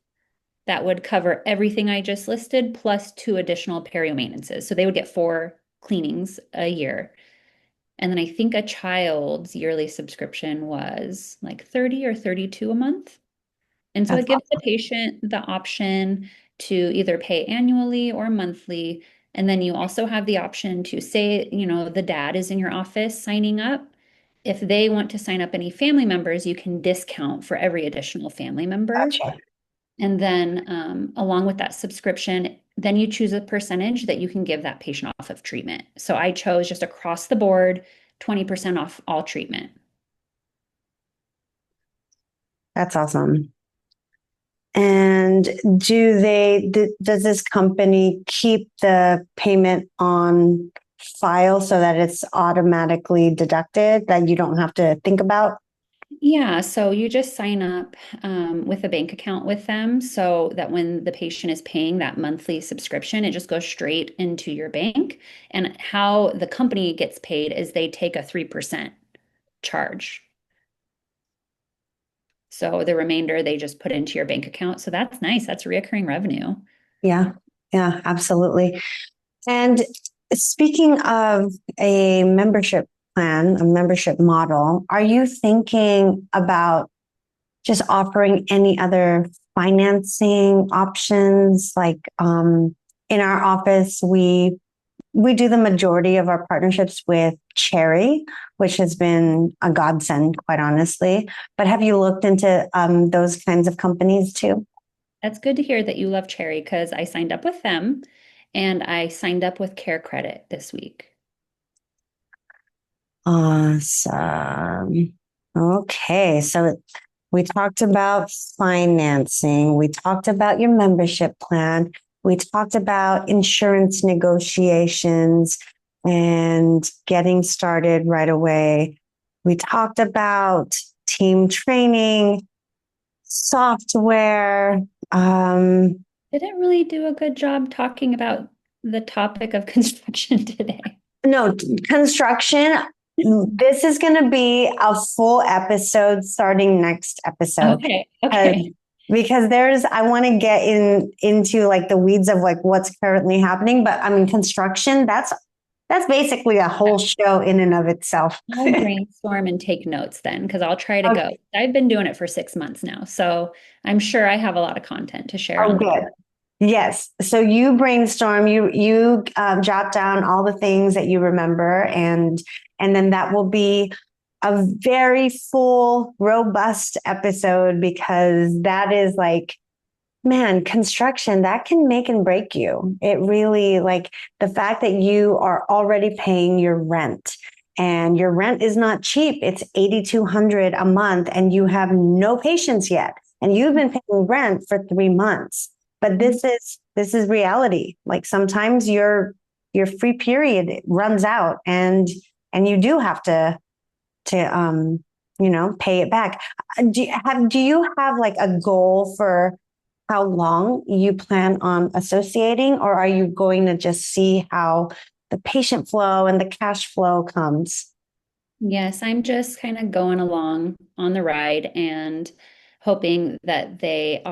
that would cover everything I just listed plus two additional perio maintenances. So they would get four cleanings a year. And then I think a child's yearly subscription was like 30 or 32 a month. And so That's it gives the patient the option to either pay annually or monthly. And then you also have the option to say, the dad is in your office signing up. If they want to sign up any family members, you can discount for every additional family member. gotcha. And then along with that subscription, then you choose a percentage that you can give that patient off of treatment. So I chose just across the board, 20% off all treatment. That's awesome. And does this company keep the payment on file so that it's automatically deducted that you don't have to think about? Yeah, so you just sign up with a bank account with them so that when the patient is paying that monthly subscription, it just goes straight into your bank. And how the company gets paid is they take a 3% charge. So the remainder they just put into your bank account. So that's nice. That's reoccurring revenue. Yeah, yeah, absolutely. And speaking of a membership plan, a membership model, are you thinking about just offering any other financing options? Like in our office, we do the majority of our partnerships with Cherry, which has been a godsend, quite honestly. But have you looked into those kinds of companies too? That's good to hear that you love Cherry because I signed up with them and I signed up with Care Credit this week. Awesome. Okay, so we talked about financing. We talked about your membership plan. We talked about insurance negotiations and getting started right away. We talked about team training, software. Didn't really do a good job talking about the topic of construction today. No, construction. This is going to be a full episode starting next episode. Okay, because okay. I want to get into like the weeds of like what's currently happening. But I mean, construction, that's basically a whole show in and of itself. I'll brainstorm and take notes then, because I'll try to go. Okay. I've been doing it for 6 months now, so I'm sure I have a lot of content to share Oh, on that. good. Yes. So you brainstorm, you jot down all the things that you remember, and then that will be a very full, robust episode because that is like, man, construction that can make and break you. It really like the fact that you are already paying your rent. And your rent is not cheap. It's 8,200 a month, and you have no patients yet. And you've been paying rent for 3 months. But this is reality. Like sometimes your free period runs out, and you do have to pay it back. Do you have like a goal for how long you plan on associating, or are you going to just see how the patient flow and the cash flow comes? Yes, I'm just kind of going along on the ride and hoping that they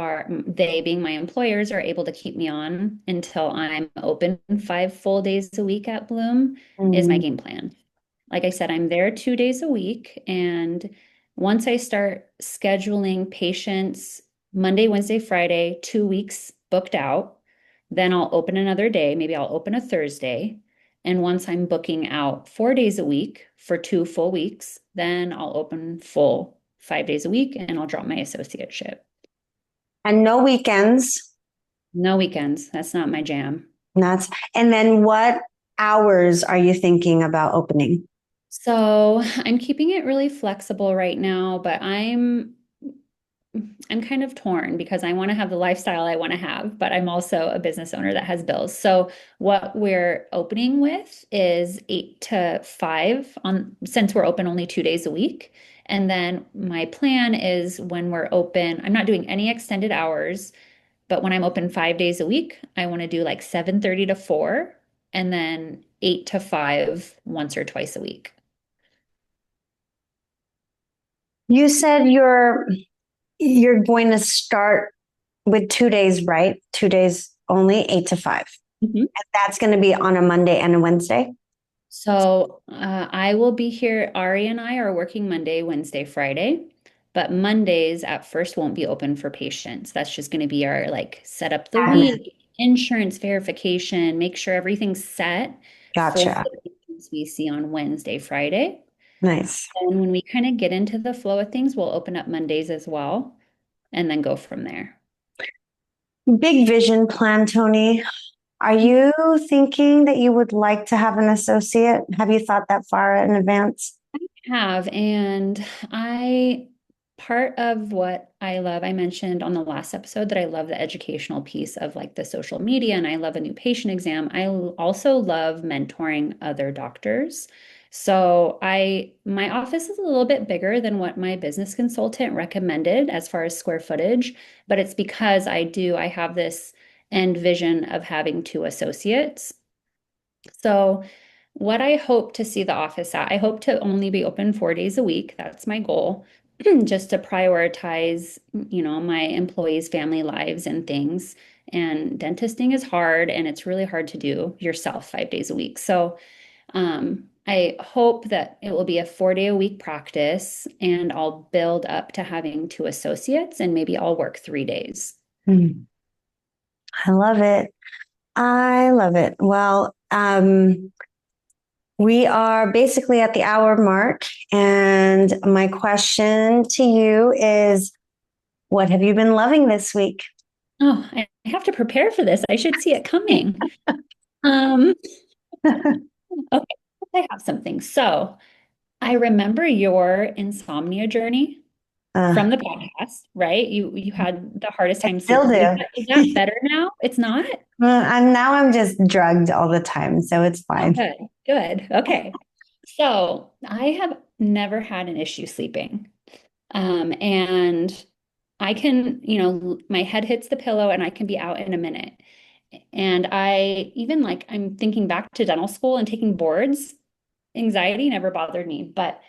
being my employers, are able to keep me on until I'm open 5 full days a week at Bloom is my Mm, game plan. Like I said, I'm there 2 days a week. And once I start scheduling patients Monday, Wednesday, Friday, 2 weeks booked out. Then I'll open another day. Maybe I'll open a Thursday. And once I'm booking out 4 days a week for 2 full weeks, then I'll open full 5 days a week and I'll drop my associateship. And no weekends. No weekends. That's not my jam. Nuts. And then what hours are you thinking about opening? So I'm keeping it really flexible right now, but I'm kind of torn because I want to have the lifestyle I want to have, but I'm also a business owner that has bills. So what we're opening with is 8 to 5 on since we're open only 2 days a week. And then my plan is when we're open, I'm not doing any extended hours, but when I'm open 5 days a week, I want to do like 7:30 to 4 and then 8 to 5 once or twice a week. You said you're going to start with 2 days, right? 2 days only, 8 to 5. Mhm. And that's going to be on a Monday and a Wednesday. So I will be here. Ari and I are working Monday, Wednesday, Friday, but Mondays at first won't be open for patients. That's just going to be our like set up the Admin. week, insurance verification, make sure everything's set for Gotcha. the patients we see on Wednesday, Friday. Nice. And when we kind of get into the flow of things, we'll open up Mondays as well and then go from there. Big vision plan, Toni. Are you thinking that you would like to have an associate? Have you thought that far in advance? Have, and I part of what I love, I mentioned on the last episode that I love the educational piece of like the social media and I love a new patient exam. I also love mentoring other doctors. So my office is a little bit bigger than what my business consultant recommended as far as square footage, but it's because I have this end vision of having two associates. So, what I hope to see the office at, I hope to only be open 4 days a week. That's my goal, just to prioritize, my employees' family lives and things. And dentisting is hard and it's really hard to do yourself 5 days a week. So, I hope that it will be a 4 day a week practice and I'll build up to having two associates and maybe I'll work 3 days. Hmm. I love it. I love it. Well, we are basically at the hour mark. And my question to you is, what have you been loving this week? Oh, I have to prepare for this. I should see it coming. Um, Okay, I have something. So I remember your insomnia journey Uh, from the podcast, right? You had the hardest I time still sleeping, but do. is that better now? It's not? And now I'm just drugged all the time, so it's Oh, fine. good, good. Okay. So I have never had an issue sleeping. And I can, my head hits the pillow and I can be out in a minute. And I even like, I'm thinking back to dental school and taking boards. Anxiety never bothered me, but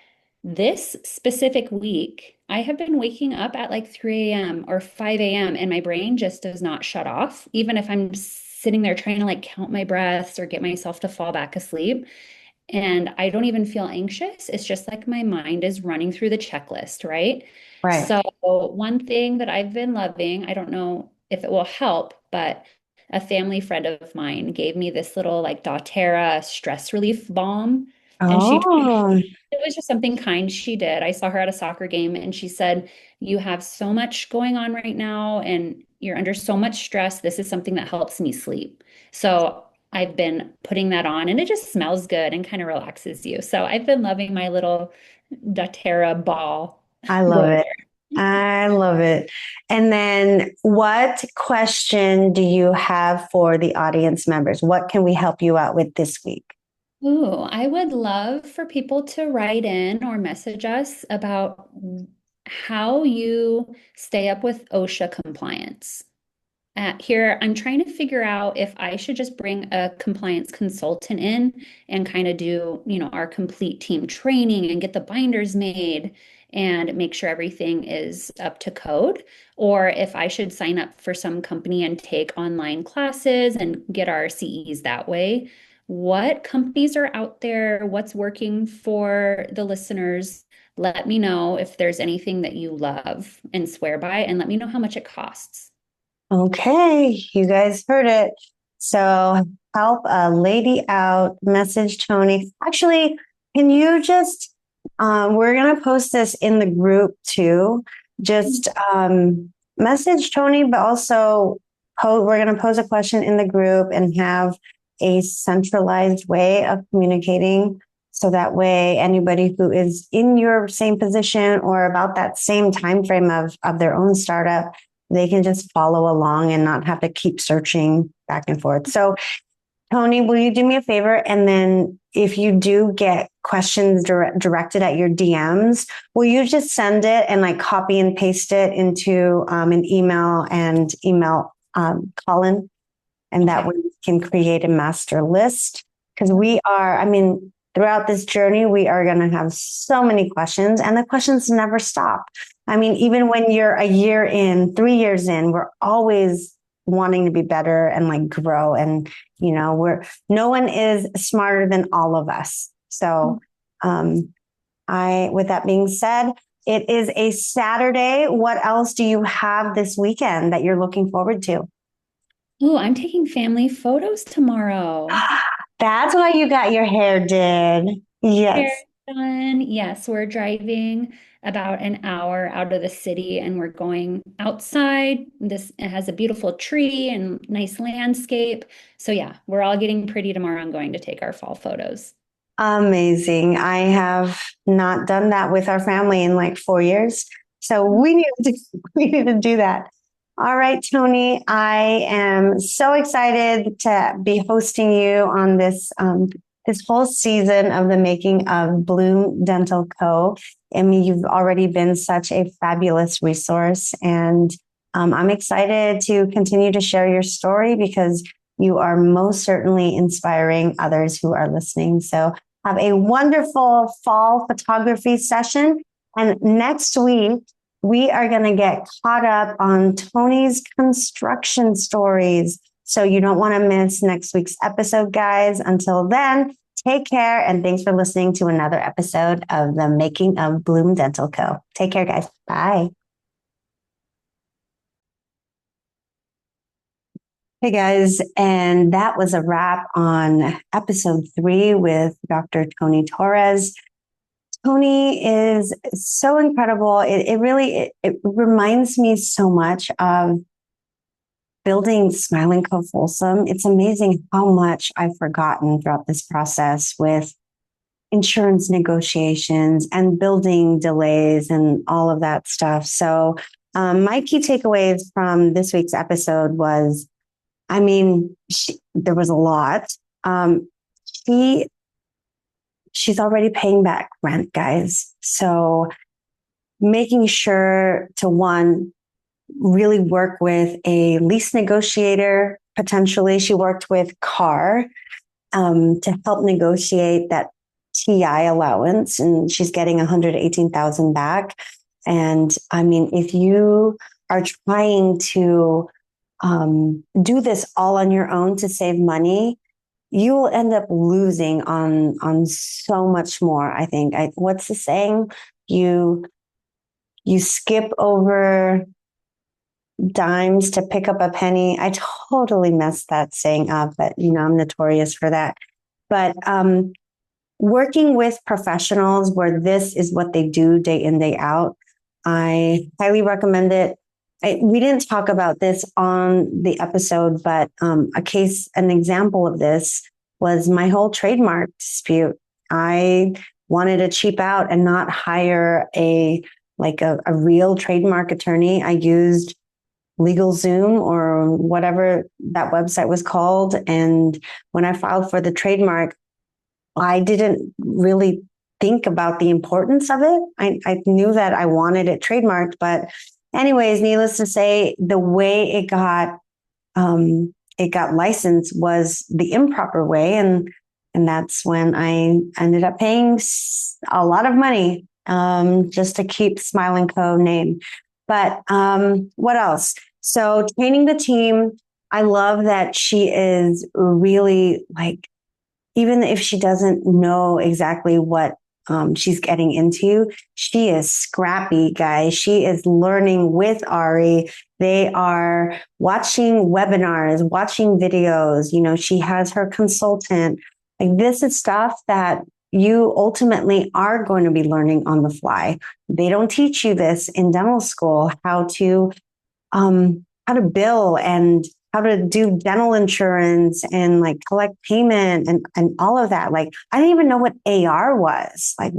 this specific week, I have been waking up at like 3 a.m. or 5 a.m. and my brain just does not shut off, even if I'm sitting there trying to like count my breaths or get myself to fall back asleep. And I don't even feel anxious. It's just like my mind is running through the checklist, right? Right. So, one thing that I've been loving, I don't know if it will help, but a family friend of mine gave me this little like doTERRA stress relief balm. And Oh, it was just something kind she did. I saw her at a soccer game and she said, "You have so much going on right now and you're under so much stress. This is something that helps me sleep." So I've been putting that on and it just smells good and kind of relaxes you. So I've been loving my little doTERRA ball I love it. roller. I love it. And then, what question do you have for the audience members? What can we help you out with this week? Ooh, I would love for people to write in or message us about how you stay up with OSHA compliance. Here, I'm trying to figure out if I should just bring a compliance consultant in and kind of do, our complete team training and get the binders made and make sure everything is up to code, or if I should sign up for some company and take online classes and get our CEs that way. What companies are out there? What's working for the listeners Let me know if there's anything that you love and swear by, and let me know how much it costs. Okay, you guys heard it. So help a lady out, message Toni. Actually, can you just, we're going to post this in the group too. Just message Toni, but also we're going to pose a question in the group and have a centralized way of communicating. So that way, anybody who is in your same position or about that same time frame of their own startup, they can just follow along and not have to keep searching back and forth. So, Toni, will you do me a favor? And then if you do get questions directed at your DMs, will you just send it and like copy and paste it into an email and email Colin? And that way we can create a master list. Because we are, I mean, throughout this journey, we are going to have so many questions, and the questions never stop. I mean, even when you're a year in, 3 years in, we're always wanting to be better and like grow. And, you know, no one is smarter than all of us. So, with that being said, it is a Saturday. What else do you have this weekend that you're looking forward to? Oh, I'm taking family photos tomorrow. That's why you got your hair did. Hair Yes. done. Yes, we're driving about an hour out of the city and we're going outside. It has a beautiful tree and nice landscape. So yeah, we're all getting pretty tomorrow and going to take our fall photos. Amazing. I have not done that with our family in like 4 years. So we need to do that. All right, Toni, I am so excited to be hosting you on this whole season of the making of Bloom Dental Co. I mean, you've already been such a fabulous resource, and I'm excited to continue to share your story because you are most certainly inspiring others who are listening. So have a wonderful fall photography session. And next week, we are going to get caught up on Toni's construction stories. So you don't want to miss next week's episode, guys. Until then, take care. And thanks for listening to another episode of The Making of Bloom Dental Co. Take care, guys. Bye. Hey guys, and that was a wrap on episode 3 with Dr. Toni Torres. Toni is so incredible. It reminds me so much of building Smiling Co. Folsom. It's amazing how much I've forgotten throughout this process with insurance negotiations and building delays and all of that stuff. So my key takeaways from this week's episode was, I mean, there was a lot. She's already paying back rent, guys. So making sure to, one, really work with a lease negotiator. Potentially, she worked with Carr to help negotiate that TI allowance, and she's getting $118,000 back. And I mean, if you are trying to do this all on your own to save money, you will end up losing on so much more. I think. What's the saying? You skip over dimes to pick up a penny. I totally messed that saying up, but you know I'm notorious for that. But working with professionals where this is what they do day in, day out, I highly recommend it. We didn't talk about this on the episode, but an example of this was my whole trademark dispute. I wanted to cheap out and not hire a real trademark attorney. I used LegalZoom or whatever that website was called. And when I filed for the trademark, I didn't really think about the importance of it. I knew that I wanted it trademarked, but anyways, needless to say, the way it got licensed was the improper way, and that's when I ended up paying a lot of money just to keep Smiling Co. name. But what else? So training the team, I love that she is really like, even if she doesn't know exactly what she's getting into. She is scrappy, guys. She is learning with Ari. They are watching webinars, watching videos. She has her consultant. Like, this is stuff that you ultimately are going to be learning on the fly. They don't teach you this in dental school, how to bill and how to do dental insurance and like collect payment and all of that. Like, I didn't even know what AR was. Like,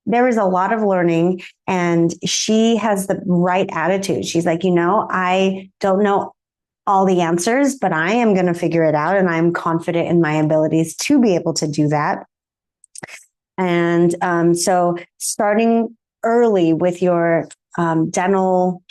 there is a lot of learning, and she has the right attitude. She's like, I don't know all the answers, but I am going to figure it out. And I'm confident in my abilities to be able to do that. And so starting early with your dental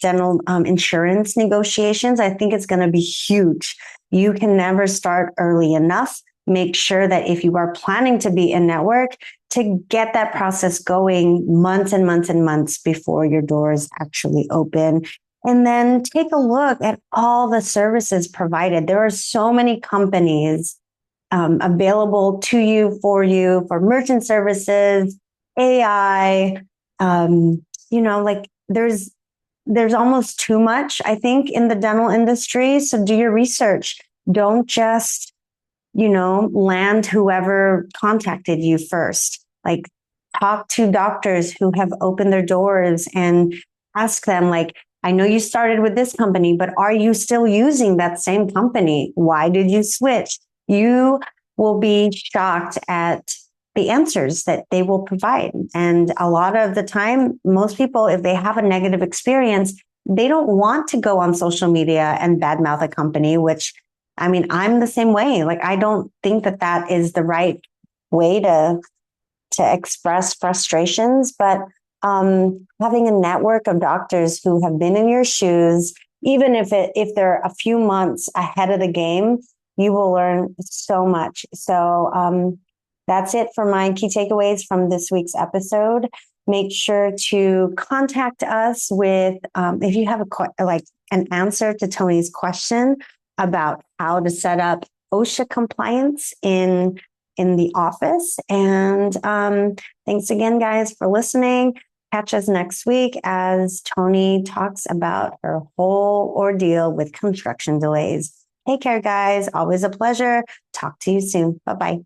insurance negotiations, I think it's going to be huge. You can never start early enough. Make sure that if you are planning to be in network, to get that process going months and months and months before your doors actually open. And then take a look at all the services provided. There are so many companies available to you for merchant services, AI. There's almost too much, I think, in the dental industry. So do your research. Don't just, land whoever contacted you first. Like, talk to doctors who have opened their doors and ask them, like, I know you started with this company, but are you still using that same company? Why did you switch? You will be shocked at the answers that they will provide. And a lot of the time, most people, if they have a negative experience, they don't want to go on social media and badmouth a company, which, I mean, I'm the same way. Like, I don't think that that is the right way to express frustrations, but having a network of doctors who have been in your shoes, even if they're a few months ahead of the game, you will learn so much. So that's it for my key takeaways from this week's episode. Make sure to contact us with if you have an answer to Toni's question about how to set up OSHA compliance in the office. And thanks again, guys, for listening. Catch us next week as Toni talks about her whole ordeal with construction delays. Take care, guys. Always a pleasure. Talk to you soon. Bye-bye.